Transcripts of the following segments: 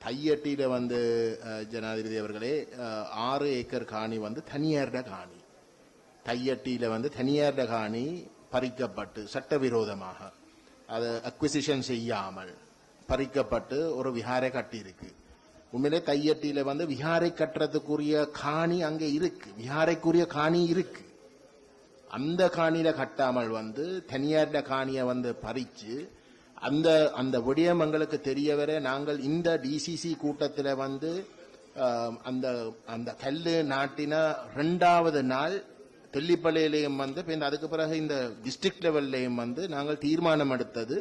தையட்டியில வந்து ஜனாதிபதி அவர்களே 6 ஏக்கர் காணி வந்து தனியார்ட காணி. தையட்டியில வந்து தனியார்ட காணி பறிக்கப்பட்டு சட்டவிரோதமாக அது அக்விசிஷன் செய்யாமல் பறிக்கப்பட்டு ஒரு விஹாரை கட்டியிருக்கு. உண்மையிலே தையட்டியில வந்து விஹாரை கட்டுறதுக்குரிய காணி அங்கே இருக்கு, விஹாரைக்குரிய காணி இருக்கு. அந்த காணியில கட்டாமல் வந்து தனியார்ட காணியை வந்து பறிச்சு அந்த அந்த விடயம் எங்களுக்கு தெரிய வர நாங்கள் இந்த டிசிசி கூட்டத்தில் வந்து அந்த அந்த கல்லு நாட்டின 2வது நாள் தெல்லிப்பள்ளியிலையும் வந்து அதுக்கு பிறகு இந்த டிஸ்ட்ரிக்ட் லெவல்லையும் வந்து நாங்கள் தீர்மானம் எடுத்தது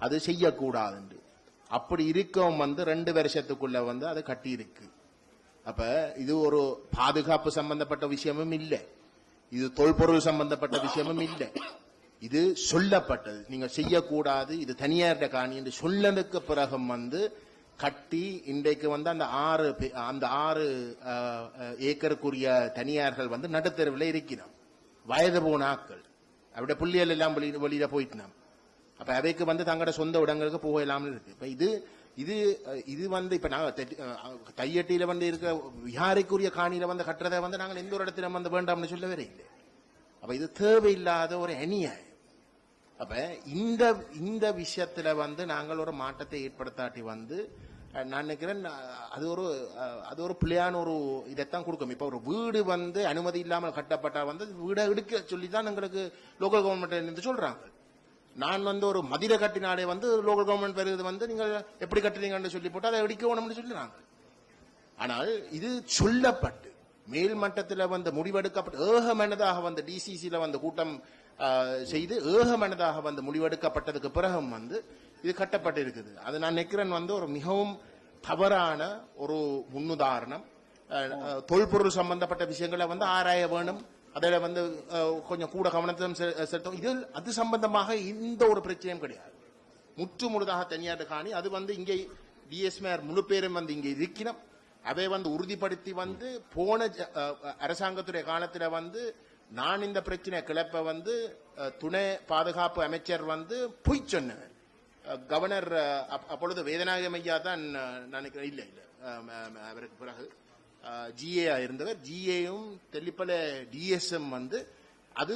அது செய்யக்கூடாது. அப்படி இருக்கவும் வந்து 2 வருஷத்துக்குள்ள வந்து அது கட்டி இருக்கு. அப்ப இது ஒரு பாதுகாப்பு சம்பந்தப்பட்ட விஷயமும் இல்லை, இது தொல்பொருள் சம்பந்தப்பட்ட விஷயமும் இல்லை. இது சொல்லப்பட்டது நீங்க செய்யக்கூடாது, இது தனியார்ட காணி என்று சொன்னதுக்கு பிறகு வந்து கட்டி இன்றைக்கு வந்து அந்த 6 ஏக்கருக்குரிய தனியார்கள் வந்து நடுத்தருவில் இருக்கிறோம். வயது போன ஆக்கள் அவருடைய புள்ளிகள் எல்லாம் வெளியில போயிட்டு அப்ப அவைக்கு வந்து தங்களோட சொந்த இடங்களுக்கு போகலாமல் இருக்கு. இப்ப இது இது வந்து இப்ப நாங்க தையட்டியில வந்து இருக்க விஹாரைக்குரிய காணியில வந்து கட்டுறதை வந்து நாங்கள் எந்த ஒரு இடத்துல வந்து வேண்டாம்னு சொல்லவே இல்லை. அப்ப இது தேவையில்லாத ஒரு அநியாயம். அப்ப இந்த விஷயத்துல வந்து நாங்கள் ஒரு மாற்றத்தை ஏற்படுத்தாட்டி வந்து நான் நினைக்கிறேன் அது ஒரு பிள்ளையான ஒரு இதைத்தான் கொடுக்கும். இப்ப ஒரு வீடு வந்து அனுமதி இல்லாமல் கட்டப்பட்டா வந்து வீடை எடுக்க சொல்லிதான் எங்களுக்கு லோக்கல் கவர்மெண்ட் சொல்றாங்க. நான் வந்து ஒரு மதில கட்டினாலே வந்து லோக்கல் கவர்மெண்ட் வருது வந்து நீங்கள் எப்படி கட்டுறீங்கன்னு சொல்லி போட்டு அதை இடிக்கணும்னு சொல்லுறாங்க. ஆனால் இது சொல்லப்பட்டு மேல் மட்டத்தில் வந்து முடிவெடுக்கப்பட்டு ஏகமனதாக வந்து டிசிசியில வந்து கூட்டம் செய்து ஏகமனதாக வந்து முடிவெடுக்கப்பட்டதுக்கு பிறகு வந்து இது கட்டப்பட்டு இருக்குது. அது நான் நினைக்கிறேன் வந்து ஒரு மிகவும் தவறான ஒரு முன்னுதாரணம். தொல்பொருள் சம்பந்தப்பட்ட விஷயங்களை வந்து ஆராய வேணும், அதில் வந்து கொஞ்சம் கூட கவனத்தை செலுத்தும். இது அது சம்பந்தமாக இந்த ஒரு பிரச்சனையும் கிடையாது. முற்று முழுதாக தனியார் காணி அது வந்து இங்கே டிஎஸ்மேர் முழு பேரும் வந்து இங்கே இருக்கணும். அதை வந்து உறுதிப்படுத்தி வந்து போன அரசாங்கத்துடைய காலத்தில் வந்து நான் இந்த பிரச்சனை கிளப்ப வந்து துணை பாதுகாப்பு அமைச்சர் வந்து பொய் சொன்னவர். கவர்னர் அப்பொழுது வேதநாயகம் ஐயா தான் நினைக்கிறேன், இல்லை அவருக்கு பிறகு ஜிஏ இருந்தவர். ஜிஏயும் தெல்லிப்பளை டிஎஸ்எம் வந்து அது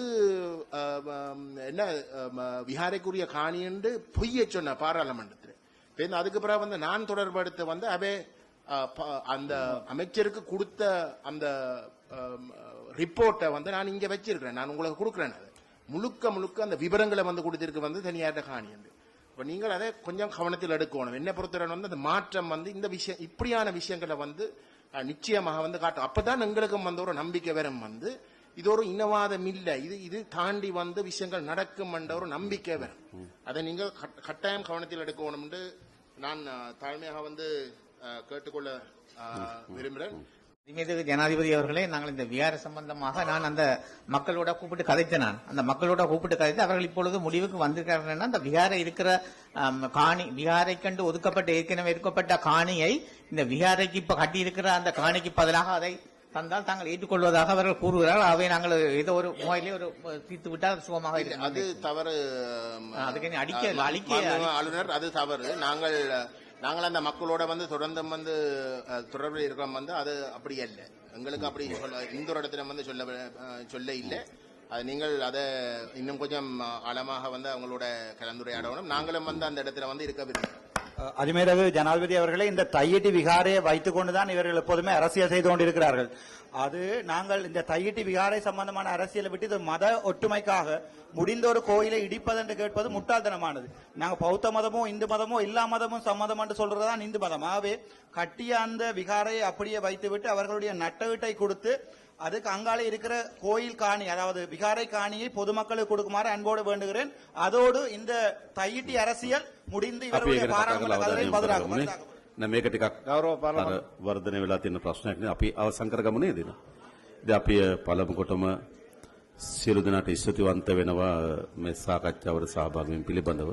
என்ன விஹாரைக்குரிய காணி என்று பொய்யை சொன்ன பாராளுமன்றத்தில். அதுக்கு பிறகு வந்து நான் தொடர்படுத்த வந்து அவை அந்த அமைச்சருக்கு கொடுத்த அந்த ரிப்போர்ட்டை வந்து நான் இங்க வச்சிருக்கிறேன், நான் உங்களுக்கு கொடுக்குறேன். அதை முழுக்க அந்த விவரங்களை வந்து கொடுத்திருக்கு வந்து தனியார்ட காணி என்று. இப்ப நீங்கள் அதை கொஞ்சம் கவனத்தில் எடுக்கணும். என்ன பொறுத்தவரை வந்து அந்த மாற்றம் வந்து இந்த விஷயம் இப்படியான விஷயங்களை வந்து நிச்சயமாக வந்து காட்டும். அப்பதான் எங்களுக்கும் வந்து ஒரு நம்பிக்கை வரும் வந்து இது ஒரு இனவாதம் இல்லை, இது தாண்டி வந்து விஷயங்கள் நடக்கும் என்ற ஒரு நம்பிக்கை வரும். அதை நீங்கள் கட்டாயம் கவனத்தில் எடுக்கணும் என்று நான் தாழ்மையாக வந்து கேட்டுக்கொள்ள விரும்புகிறேன். ஜனாதிபதி அவர்களே, நாங்கள் இந்த விஹார சம்பந்தமாக நான் அந்த மக்களோட கூப்பிட்டு கதைத்தேன். அந்த மக்களோட கூப்பிட்டு கதைத்து அவர்கள் இப்பொழுது முடிவுக்கு வந்திருக்கிறார்கள். அந்த விஹார இருக்கிற காணி விஹாரை கண்டு ஒதுக்கப்பட்ட ஏற்கனவே எடுக்கப்பட்ட காணியை இந்த விஹாரைக்கு இப்ப கட்டி இருக்கிற அந்த காணிக்கு பதிலாக அதை தந்தால் தாங்கள் ஏற்றுக்கொள்வதாக அவர்கள் கூறுகிறார்கள். அவை நாங்கள் ஏதோ ஒரு முறையிலே ஒரு தீர்த்து விட்டால் சுகமாக இருக்கு. அது தவறு, அதுக்கு அழிக்க ஆளுநர், அது தவறு. நாங்கள் அந்த மக்களோட வந்து தொடர்ந்து வந்து தொடர்பில் இருக்கிறோம் வந்து அது அப்படி இல்லை. எங்களுக்கு அப்படி இந்த ஒரு இடத்துல வந்து சொல்ல இல்லை. அது நீங்கள் அதை இன்னும் கொஞ்சம் ஆழமாக வந்து அவங்களோட கலந்துரையாடணும். நாங்களும் வந்து அந்த இடத்துல வந்து இருக்க விரும்புகிறோம். அதுமேலகு ஜனாதிபதி அவர்களே, இந்த தையிட்டி விகாரையை வைத்துக் கொண்டுதான் இவர்கள் எப்போதுமே அரசியல் செய்து கொண்டிருக்கிறார்கள். அது நாங்கள் இந்த தையிட்டி விகாரை சம்பந்தமான அரசியலை விட்டு இது மத ஒற்றுமைக்காக முடிந்த ஒரு கோயிலை இடிப்பது என்று கேட்பது முட்டாள்தனமானது. நாங்க பௌத்த மதமோ இந்து மதமோ எல்லா மதமும் சம்மதம் என்று சொல்றதுதான் இந்து மதம். ஆகவே கட்டிய அந்த விகாரையை அப்படியே வைத்துவிட்டு அவர்களுடைய நட்டவீட்டை கொடுத்து அதுக்கு அங்காலே இருக்கிற கோயில் காணி, அதாவது விகாரை காணியை பொதுமக்களுக்கு கொடுக்குமாறு அன்போடு வேண்டுகிறேன். அதோடு இந்த தையிட்டி அரசியல் முடிந்து இவருடைய பாராளுமன்ற கதவை பதிலாகும். මේක ටිකක් වර්ධනය වෙලා තියෙන ප්‍රශ්නයක් නේ. අපි අවසන් කරගමු නේද? ඉතින් අපි පළමු කොටම සියලු දෙනාට ස්තුතිවන්ත වෙනවා මේ සාකච්ඡාවට සහභාගී වීම පිළිබඳව.